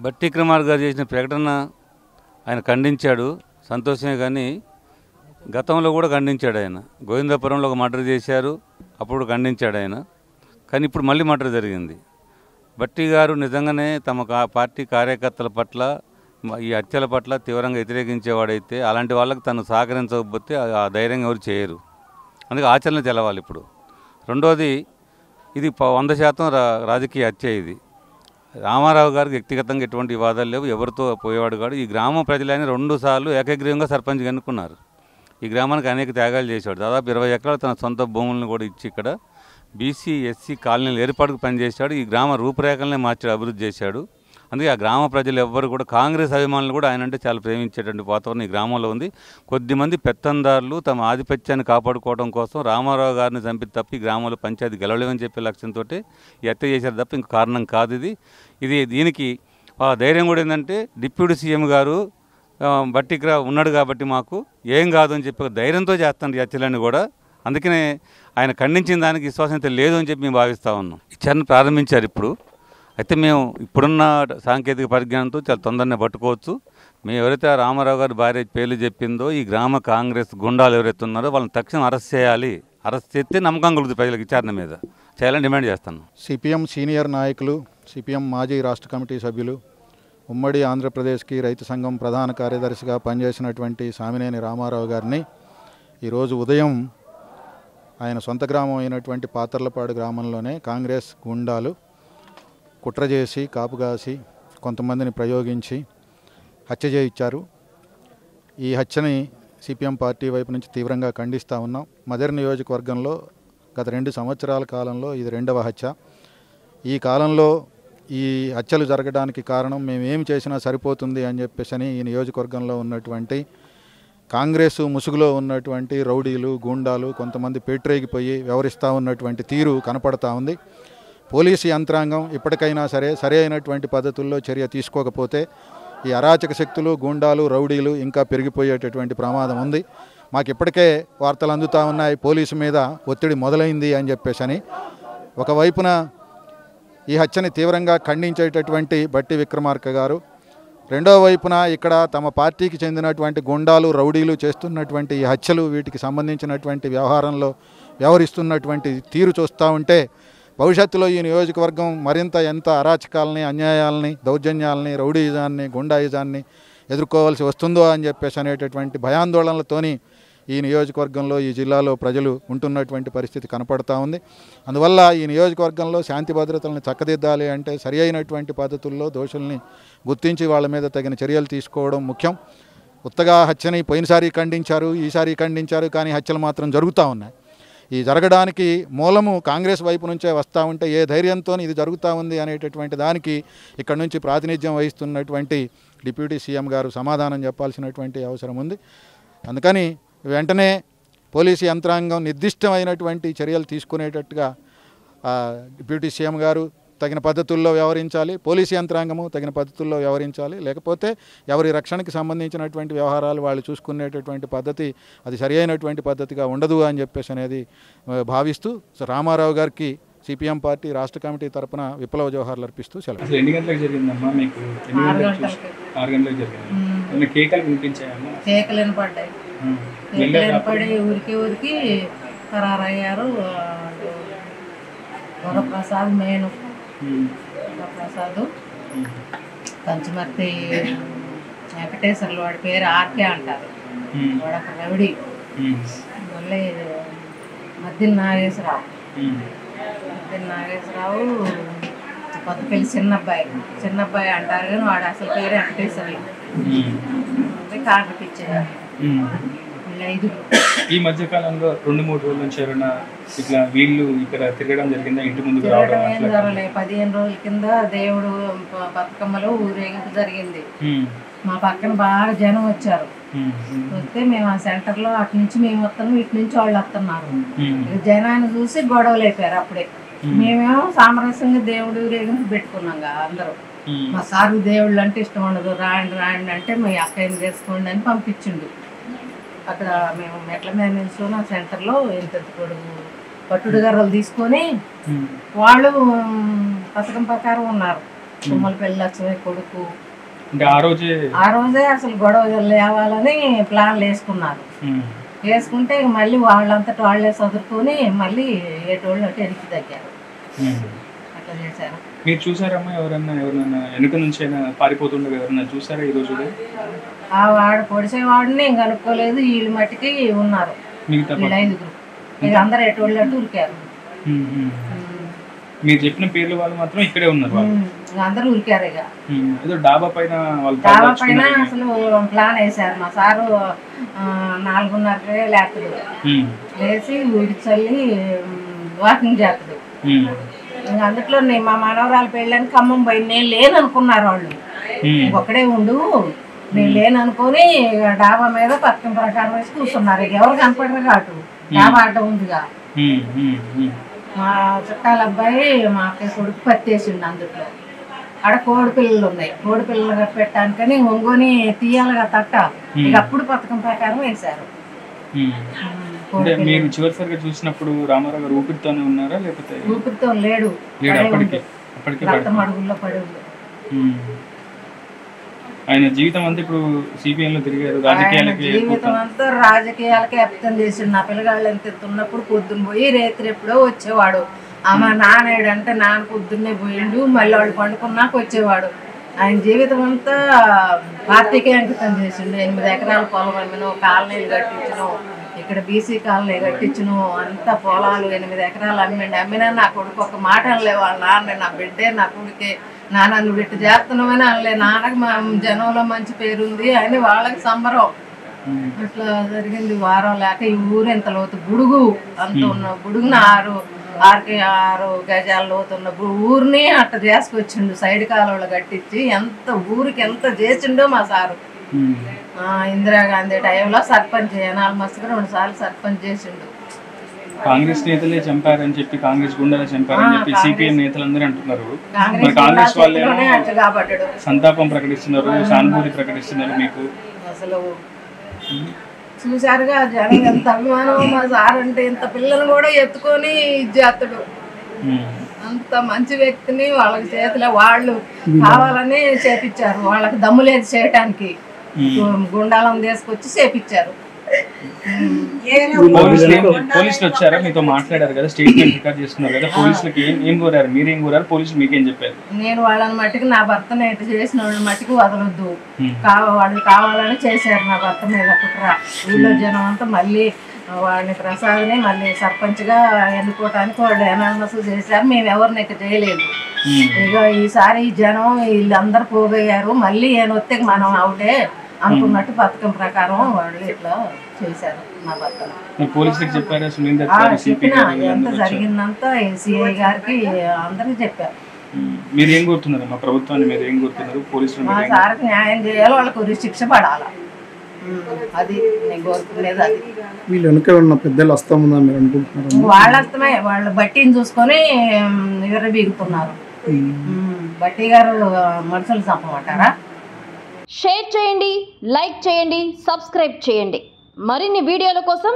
బట్టి విక్రమార్క గారు చేసిన ప్రకటన ఆయన ఖండించాడు, సంతోషమే. కానీ గతంలో కూడా ఖండించాడు ఆయన. గోవిందపురంలో ఒక మర్డర్ చేశారు, అప్పుడు ఖండించాడు ఆయన. కానీ ఇప్పుడు మళ్ళీ మర్డర్ జరిగింది. బట్టి గారు నిజంగానే తమ పార్టీ కార్యకర్తల పట్ల, ఈ హత్యల పట్ల తీవ్రంగా వ్యతిరేకించేవాడైతే అలాంటి వాళ్ళకి తను సహకరించకపోతే ఆ ధైర్యం ఎవరు చేయరు. అందుకే ఆచరణ తెలవాలి. ఇప్పుడు రెండోది, ఇది 100% రాజకీయ హత్య. ఇది రామారావు గారికి వ్యక్తిగతంగా ఎటువంటి వివాదాలు లేవు, ఎవరితో పోయేవాడు కాదు. ఈ గ్రామ ప్రజలని 2 సార్లు ఏకగ్రీవంగా సర్పంచ్గా ఎన్నుకున్నారు. ఈ గ్రామానికి అనేక త్యాగాలు చేశాడు. దాదాపు 20 ఎకరాలు తన సొంత భూములను కూడా ఇచ్చి ఇక్కడ బీసీ ఎస్సీ కాలనీలు ఏర్పాటుకు పనిచేశాడు. ఈ గ్రామ రూపురేఖలనే మార్చాడు, అభివృద్ధి చేశాడు. అందుకే ఆ గ్రామ ప్రజలు ఎవ్వరు కూడా, కాంగ్రెస్ అభిమానులు కూడా ఆయన అంటే చాలా ప్రేమించేటువంటి వాతావరణం ఈ గ్రామంలో ఉంది. కొద్దిమంది పెత్తందారులు తమ ఆధిపత్యాన్ని కాపాడుకోవడం కోసం రామారావు గారిని చంపి తప్ప ఈ గ్రామంలో పంచాయతీ గెలవలేమని చెప్పే లక్ష్యంతో ఈ హత్య చేశారు తప్ప ఇంకో కారణం కాదు. దీనికి ధైర్యం కూడా ఏంటంటే, డిప్యూటీ సీఎం గారు బట్టి ఇక్కడ ఉన్నాడు కాబట్టి మాకు ఏం కాదు అని చెప్పి ధైర్యంతో చేస్తాను ఈ హత్యలన్నీ కూడా. అందుకనే ఆయన ఖండించిన దానికి విశ్వాసంతో లేదు అని చెప్పి మేము భావిస్తూ ఉన్నాం. విచారణ ప్రారంభించారు ఇప్పుడు. అయితే మేము ఇప్పుడున్న సాంకేతిక పరిజ్ఞానంతో చాలా తొందరనే పట్టుకోవచ్చు. మేము ఎవరైతే రామారావు గారి భార్య పేర్లు చెప్పిందో ఈ గ్రామ కాంగ్రెస్ గుండాలు ఎవరైతే ఉన్నారో వాళ్ళని తక్షణం అరెస్ట్ చేయాలి. అరెస్ట్ చేస్తే నమ్మకం కలుగుతుంది ప్రజలకు, విచారణ మీద చేయాలని డిమాండ్ చేస్తాను. సిపిఎం సీనియర్ నాయకులు, సిపిఎం మాజీ రాష్ట్ర కమిటీ సభ్యులు, ఉమ్మడి ఆంధ్రప్రదేశ్కి రైతు సంఘం ప్రధాన కార్యదర్శిగా పనిచేసినటువంటి సామినేని రామారావు గారిని ఈరోజు ఉదయం ఆయన సొంత గ్రామం అయినటువంటి పాతర్లపాడు గ్రామంలోనే కాంగ్రెస్ గుండాలు కుట్ర చేసి, కాపుగాసి, కొంతమందిని ప్రయోగించి హత్య చేయించారు. ఈ హత్యని సిపిఎం పార్టీ వైపు నుంచి తీవ్రంగా ఖండిస్తూ ఉన్నాం. మదర్ నియోజకవర్గంలో గత 2 సంవత్సరాల కాలంలో ఇది 2వ హత్య. ఈ కాలంలో ఈ హత్యలు జరగడానికి కారణం మేమేమి చేసినా సరిపోతుంది అని చెప్పేసి ఈ నియోజకవర్గంలో ఉన్నటువంటి కాంగ్రెస్ ముసుగులో ఉన్నటువంటి రౌడీలు, గూండాలు కొంతమంది పేట్రేగిపోయి వ్యవహరిస్తూ ఉన్నటువంటి తీరు కనపడతా ఉంది. పోలీసు యంత్రాంగం ఇప్పటికైనా సరే అయినటువంటి పద్ధతుల్లో చర్య తీసుకోకపోతే ఈ అరాచక శక్తులు, గూండాలు, రౌడీలు ఇంకా పెరిగిపోయేటటువంటి ప్రమాదం ఉంది. మాకు ఇప్పటికే వార్తలు అందుతూ ఉన్నాయి, పోలీసు మీద ఒత్తిడి మొదలైంది అని చెప్పేసి. ఒకవైపున ఈ హత్యని తీవ్రంగా ఖండించేటటువంటి బట్టి విక్రమార్క గారు, రెండో వైపున ఇక్కడ తమ పార్టీకి చెందినటువంటి గుండాలు, రౌడీలు చేస్తున్నటువంటి ఈ హత్యలు, వీటికి సంబంధించినటువంటి వ్యవహారంలో వ్యవహరిస్తున్నటువంటి తీరు చూస్తూ ఉంటే భవిష్యత్తులో ఈ నియోజకవర్గం మరింత ఎంత అరాచకాలని, అన్యాయాలని, దౌర్జన్యాలని, రౌడీయిజాన్ని, గుండాయిజాన్ని ఎదుర్కోవాల్సి వస్తుందో అని చెప్పేసి అనేటటువంటి భయాందోళనలతోని ఈ నియోజకవర్గంలో, ఈ జిల్లాలో ప్రజలు ఉంటున్నటువంటి పరిస్థితి కనపడతా ఉంది. అందువల్ల ఈ నియోజకవర్గంలో శాంతి భద్రతలను చక్కదిద్దాలి అంటే సరి అయినటువంటి పద్ధతుల్లో దోషుల్ని గుర్తించి వాళ్ళ మీద తగిన చర్యలు తీసుకోవడం ముఖ్యం. ఉత్తగా హత్యని పోయినసారి ఖండించారు, ఈసారి ఖండించారు, కానీ హత్యలు మాత్రం జరుగుతూ ఉన్నాయి. ఈ జరగడానికి మూలము కాంగ్రెస్ వైపు నుంచే వస్తూ ఉంటే ఏ ధైర్యంతో ఇది జరుగుతూ ఉంది అనేటటువంటి దానికి ఇక్కడ నుంచి ప్రాతినిధ్యం వహిస్తున్నటువంటి డిప్యూటీ సీఎం గారు సమాధానం చెప్పాల్సినటువంటి అవసరం ఉంది. అందుకని వెంటనే పోలీసు యంత్రాంగం నిర్దిష్టమైనటువంటి చర్యలు తీసుకునేటట్టుగా డిప్యూటీ సీఎం గారు తగిన పద్ధతుల్లో వ్యవహరించాలి, పోలీసు యంత్రాంగము తగిన పద్ధతుల్లో వ్యవహరించాలి. లేకపోతే ఎవరి రక్షణకి సంబంధించినటువంటి వ్యవహారాలు వాళ్ళు చూసుకునేటటువంటి పద్ధతి అది సరి అయినటువంటి పద్ధతిగా ఉండదు అని చెప్పేసి అనేది భావిస్తూ రామారావు గారికి సిపిఎం పార్టీ రాష్ట్ర కమిటీ తరపున విప్లవ జోహార్లు అర్పిస్తూ సెలవు. 6 గంటలకు జరిగిందమ్మా, మీకు 6 గంటలకు జరిగింది. కేకలు వినిపించాయమ్మా? కేకలు వినపడ్డాయి. వినపడి ఊరికి ఖరారయ్యారు. వరప్రసాద్ మేను, వరప్రసాద్ కంచుమర్తి వెంకటేశ్వర్లు, వాడి పేరు ఆర్కే అంటారు, వాడు ఒక రవిడి. మళ్ళీ మద్దిన నాగేశ్వరరావు కొత్తపల్లి చిన్నబ్బాయి అంటారు, కానీ వాడు అసలు పేరు వెంకటేశ్వర్లు. కాంట్రాక్ట్ ఇచ్చారు. ఈ మధ్య కాలంలో 2-3 రోజుల నుంచి ఎవరైనా ఇట్లా వీళ్ళు ఇక్కడ తిరగడం జరిగిందా? ఇంటి ముందుకు రావడం? 15 రోజుల కింద దేవుడు బతుకమ్మలో ఊరేగింపు జరిగింది. మా పక్కన బాగా జనం వచ్చారు. వస్తే మేము ఆ సెంటర్లో అటు నుంచి మేము వస్తున్నాం, ఇటు నుంచి వాళ్ళు వస్తున్నారు. జనాన్ని చూసి గొడవలు అయిపోయారు. అప్పుడే మేమేమో సామరస్యంగా దేవుడు ఊరేగింపు పెట్టుకున్నాం అందరూ. మా సార్ దేవుళ్ళు అంటే ఇష్టం ఉండదు, రాండి అంటే మీ అక్క ఏం చేసుకోండి అని పంపించిండు. అక్కడ మేము మెట్ల మీద నిల్చున్న సెంటర్లో ఇంత పొడుగు పట్టుడు గర్రలు తీసుకొని వాళ్ళు పథకం ప్రకారం ఉన్నారు. తుమ్మలపల్లి లక్ష్మి కొడుకు. అంటే ఆ రోజే అసలు గొడవ లేవాలని ప్లాన్లు వేసుకున్నారు. వేసుకుంటే మళ్ళీ వాళ్ళంతటా వాళ్ళే చదువుకొని మళ్ళీ ఏటోళ్ళు అటు వెనక్కి తగ్గారు. అట్లా చేశారు. మీరు చూసారమ్మా ఎవరన్నా వెనుక నుంచి అయినా పారిపోతుండగా ఎవరన్నా చూసారా ఈ రోజు? వాడు పొడిసేవాడిని ఇంకా కనుక్కోలేదు. వీళ్ళు మట్టికి ఉన్నారు, వీళ్ళు 5గురు. ఇక అందరూ ఎటువంటి అటు ఉరికారు. మీరు చెప్పిన పేర్లు వాళ్ళు మాత్రం ఇక్కడే ఉన్నారు. అందరూ ఉరికారు. ఇక ఏదో డాబా పైన అసలు ప్లాన్ వేసారు. మా సారు 4:30 లేస్తాడు, లేచి ఊడి చల్లి వాకింగ్ చేస్తాడు. ఇంకా అందుట్లో మా మనవరాలు పెళ్ళని ఖమ్మం పోయి నేను లేను అనుకున్నారు వాళ్ళు. ఒక్కడే ఉండు, నేను లేను అనుకుని డాబా మీద పథకం ప్రకారం వేసి కూర్చున్నారు. ఇక ఎవరు కనపడరు కాటు, డాబా ఆట ఉందిగా. మా చుట్టాల అబ్బాయి మా అక్క కొడుకు పత్తేసిండు. అందుట్లో ఆడ కోడి పిల్లలు ఉన్నాయి. కోడి పిల్లలు పెట్టడానికని ఒంగోని తీయాలిగా తట్ట. ఇక అప్పుడు పథకం ప్రకారం వేశారు. మీరు చివరిసారిగా చూసినప్పుడు రామారావు గారు ఊపిరితోనే ఉన్నారా లేకపోతే? ఊపిరితో లేడు, రక్తం అడుగుల్లో పడి. ఆయన జీవితం అంతా ఇప్పుడు సిపిఎం లో తిరిగారు, రాజకీయాలకి జీవితం అంతా రాజకీయాలకే అర్థం చేసిండు. నా పిల్లగాళ్ళు ఎంత ఎత్తున్నప్పుడు పొద్దున్న పోయి రేత్రి ఎప్పుడో వచ్చేవాడు. అమ్మ నానేడు అంటే నాన్న పొద్దున్నే పోయిండు, మళ్ళీ వాళ్ళు పండుకున్నాక వచ్చేవాడు. ఆయన జీవితం అంతా పార్టీకే అంకితం చేసిండు. 8 ఎకరాల పొలం అమ్మిను, కాలనీలు కట్టించను, ఇక్కడ బీసీ కాలనీ కట్టించను, అంతా పొలాలు 8 ఎకరాలు అమ్మినా నా కొడుకు ఒక మాట అనలే. వాళ్ళ నాన్న నా బిడ్డే, నా కొడుకే, నాన్న నువ్వు బిడ్డ చేస్తున్నామని అనలే. నాన్నకు మా జనంలో మంచి పేరుంది అని వాళ్ళకి సంబరం. అట్లా జరిగింది. వారం లేక ఈ ఊరు ఎంత లోతు బుడుగు అంత ఉన్న బుడుగున 6 గజాల లోతున్న ఊరిని అట్ట చేసుకొచ్చిండు. సైడ్ కాలువలు కట్టించి ఎంత ఊరికి ఎంత చేసిండో మా సారు. ఇందిరాగాంధీ టైంలో సర్పంచ్ 4 మస్తుగా 2 సార్లు సర్పంచ్ చేసిండు. కాంగ్రెస్ నేతలే చంపారని చెప్పి, కాంగ్రెస్ గుండాలే చంపారని చెప్పి సిపిఎం నేతలందరూ అంటున్నారు. కాంగ్రెస్ వాళ్ళే సంతాపం ప్రకటిస్తున్నారు, సానుభూతి ప్రకటిస్తున్నారు. మీకు అసలు చూసారుగా జనం ఎంత అభిమానం మా సార్ అంటే. ఇంత పిల్లలు కూడా ఎత్తుకొని ఇచ్చేస్తాడు. అంత మంచి వ్యక్తిని వాళ్ళకి చేతిలో వాళ్ళు కావాలని చేపించారు. వాళ్ళకి దమ్ము లేదు చేయటానికి, గుండాలం తీసుకొచ్చి చేపించారు. పోలీసులు వచ్చారా, మీతో మాట్లాడారు కదా, స్టేట్మెంట్ రికార్డ్ చేస్తున్నారు కదా, పోలీసులకి ఏం కోరారు, మీరేం కోరారు, పోలీసులు మీకేం చెప్పారు? నేను వాళ్ళని మట్టికి నా భర్తను ఎటు చేసిన వాళ్ళని మట్టికి వదలొద్దు, వాళ్ళు కావాలని చేశారు నా భర్త మీద కుట్ర. ఊళ్ళో జనం అంతా మళ్ళీ వాడిని ప్రసాద్ని మళ్ళీ సర్పంచ్గా ఎన్నుకోవటానికి వాళ్ళు ఎనానమస్ చేశారు. మేము ఎవరిని ఇక చేయలేదు. ఇక ఈసారి ఈ జనం వీళ్ళందరూ పోగయ్యారు, మళ్ళీ ఏనొత్తే మనం అవుటే అనుకున్నట్టు పథకం ప్రకారం వాళ్ళు ఇట్లా చేశారు నా భర్తను. పోలీసులకు చెప్పారు, చెప్పిన ఎంత జరిగిందంతా సిఐ గారికి అందరికి చెప్పారు. మీరేం కోరుతున్నారు మా ప్రభుత్వాన్ని, మీరు ఏం కోరుతున్నారు? పోలీసులు మా సార్కి న్యాయం చేయాలి, వాళ్ళకు శిక్ష పడాలి, అది నేను కోరుకునేది. అది వీళ్ళు వెనక ఉన్న పెద్దలు వస్తామన్నా మీరు అనుకుంటున్నారు? వాళ్ళ వస్తమే, వాళ్ళు బట్టీని చూసుకొని విర్రబీగుతున్నారు. బట్టి గారు మనుషులు చంపమంటారా? షేర్ చేయండి, లైక్ చేయండి, సబ్స్క్రైబ్ చేయండి. మరిన్ని వీడియోల కోసం